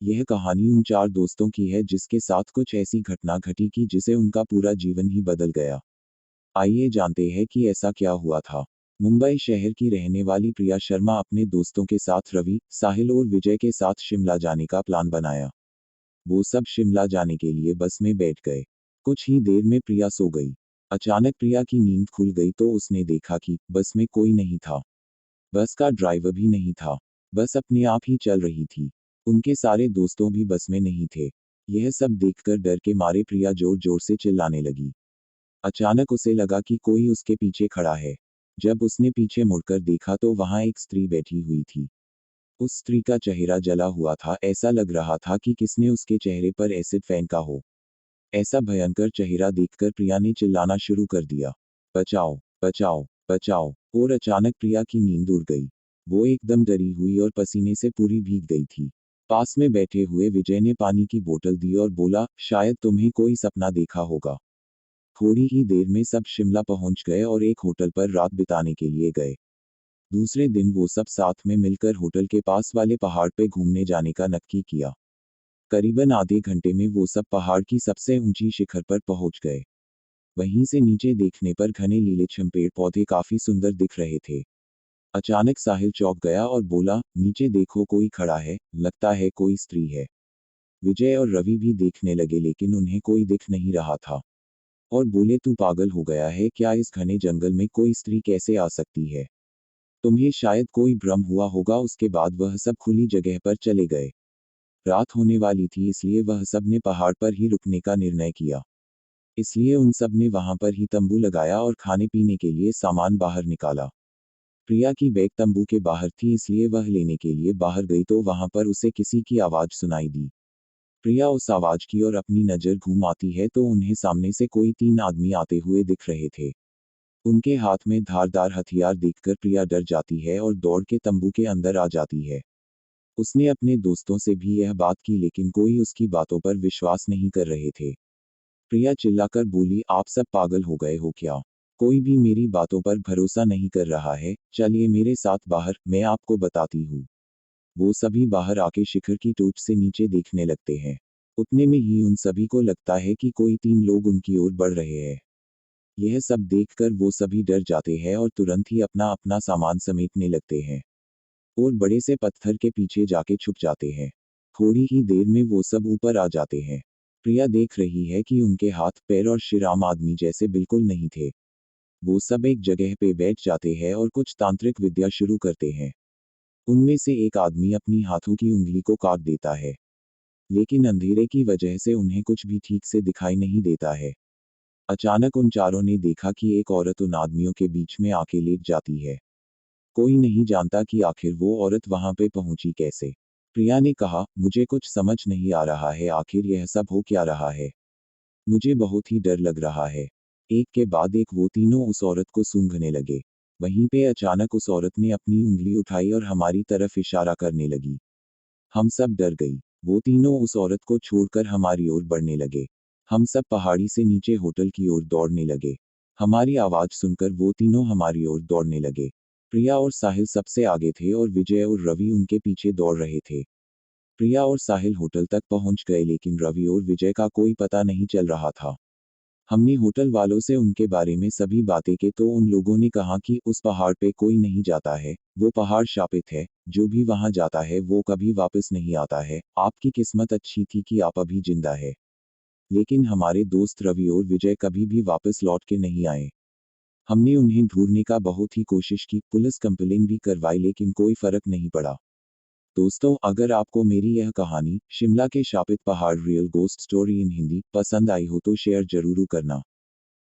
यह कहानी उन चार दोस्तों की है जिसके साथ कुछ ऐसी घटना घटी कि जिसे उनका पूरा जीवन ही बदल गया। आइए जानते हैं कि ऐसा क्या हुआ था। मुंबई शहर की रहने वाली प्रिया शर्मा अपने दोस्तों के साथ रवि, साहिल और विजय के साथ शिमला जाने का प्लान बनाया। वो सब शिमला जाने के लिए बस में बैठ गए। कुछ ही देर में प्रिया सो गई। अचानक प्रिया की नींद खुल गई तो उसने देखा कि बस में कोई नहीं था। बस का ड्राइवर भी नहीं था। बस अपने आप ही चल रही थी। उनके सारे दोस्तों भी बस में नहीं थे। यह सब देखकर डर के मारे प्रिया जोर जोर से चिल्लाने लगी। अचानक उसे लगा कि कोई उसके पीछे खड़ा है। जब उसने पीछे मुड़कर देखा तो वहां एक स्त्री बैठी हुई थी। उस स्त्री का चेहरा जला हुआ था, ऐसा लग रहा था कि किसने उसके चेहरे पर एसिड फेंका हो। ऐसा भयंकर चेहरा देखकर प्रिया ने चिल्लाना शुरू कर दिया, बचाओ, बचाओ, बचाओ। और अचानक प्रिया की नींद उड़ गई। वो एकदम डरी हुई और पसीने से पूरी भीग गई थी। पास में बैठे हुए विजय ने पानी की बोतल दी और बोला, शायद तुम्हें कोई सपना देखा होगा। थोड़ी ही देर में सब शिमला पहुंच गए और एक होटल पर रात बिताने के लिए गए। दूसरे दिन वो सब साथ में मिलकर होटल के पास वाले पहाड़ पे घूमने जाने का नक्की किया। करीबन आधे घंटे में वो सब पहाड़ की सबसे ऊंची शिखर पर पहुंच गए। वहीं से नीचे देखने पर घने लीलेछम पेड़ पौधे काफी सुंदर दिख रहे थे। अचानक साहिल चौंक गया और बोला, नीचे देखो, कोई खड़ा है, लगता है कोई स्त्री है। विजय और रवि भी देखने लगे लेकिन उन्हें कोई दिख नहीं रहा था। और बोले, तू पागल हो गया है क्या, इस घने जंगल में कोई स्त्री कैसे आ सकती है। तुम्हें शायद कोई भ्रम हुआ होगा। उसके बाद वह सब खुली जगह पर चले गए। रात होने वाली थी इसलिए वह सब ने पहाड़ पर ही रुकने का निर्णय किया। इसलिए उन सब ने वहां पर ही तंबू लगाया और खाने पीने के लिए सामान बाहर निकाला। प्रिया की बैग तंबू के बाहर थी इसलिए वह लेने के लिए बाहर गई तो वहां पर उसे किसी की आवाज सुनाई दी। प्रिया उस आवाज की ओर अपनी नजर घुमाती है तो उन्हें सामने से कोई तीन आदमी आते हुए दिख रहे थे। उनके हाथ में धारदार हथियार देखकर प्रिया डर जाती है और दौड़ के तंबू के अंदर आ जाती है। उसने अपने दोस्तों से भी यह बात की लेकिन कोई उसकी बातों पर विश्वास नहीं कर रहे थे। प्रिया चिल्लाकर बोली, आप सब पागल हो गए हो क्या। कोई भी मेरी बातों पर भरोसा नहीं कर रहा है, चलिए मेरे साथ बाहर, मैं आपको बताती हूँ। वो सभी बाहर आके शिखर की टोच से नीचे देखने लगते हैं। उतने में ही उन सभी को लगता है कि कोई तीन लोग उनकी ओर बढ़ रहे हैं। यह सब देखकर वो सभी डर जाते हैं और तुरंत ही अपना अपना सामान समेटने लगते हैं और बड़े से पत्थर के पीछे जाके छुप जाते हैं। थोड़ी ही देर में वो सब ऊपर आ जाते हैं। प्रिया देख रही है कि उनके हाथ पैर और सिर आम आदमी जैसे बिल्कुल नहीं थे। वो सब एक जगह पे बैठ जाते हैं और कुछ तांत्रिक विद्या शुरू करते हैं। उनमें से एक आदमी अपनी हाथों की उंगली को काट देता है, लेकिन अंधेरे की वजह से उन्हें कुछ भी ठीक से दिखाई नहीं देता है। अचानक उन चारों ने देखा कि एक औरत उन आदमियों के बीच में आके लेट जाती है। कोई नहीं जानता कि आखिर वो औरत वहां पे पहुंची कैसे। प्रिया ने कहा, मुझे कुछ समझ नहीं आ रहा है, आखिर यह सब हो क्या रहा है। मुझे बहुत ही डर लग रहा है। एक के बाद एक वो तीनों उस औरत को सूंघने लगे। वहीं पे अचानक उस औरत ने अपनी उंगली उठाई और हमारी तरफ इशारा करने लगी। हम सब डर गई। वो तीनों उस औरत को छोड़कर हमारी ओर बढ़ने लगे। हम सब पहाड़ी से नीचे होटल की ओर दौड़ने लगे। हमारी आवाज सुनकर वो तीनों हमारी ओर दौड़ने लगे। प्रिया और साहिल सबसे आगे थे और विजय और रवि उनके पीछे दौड़ रहे थे। प्रिया और साहिल होटल तक पहुंच गए लेकिन रवि और विजय का कोई पता नहीं चल रहा था। हमने होटल वालों से उनके बारे में सभी बातें की तो उन लोगों ने कहा कि उस पहाड़ पे कोई नहीं जाता है, वो पहाड़ शापित है, जो भी वहां जाता है वो कभी वापस नहीं आता है। आपकी किस्मत अच्छी थी कि आप अभी जिंदा है। लेकिन हमारे दोस्त रवि और विजय कभी भी वापस लौट के नहीं आए। हमने उन्हें ढूंढने का बहुत ही कोशिश की, पुलिस कंप्लेन भी करवाई लेकिन कोई फर्क नहीं पड़ा। दोस्तों, अगर आपको मेरी यह कहानी शिमला के शापित पहाड़ real ghost story in Hindi पसंद आई हो तो शेयर जरूर करना।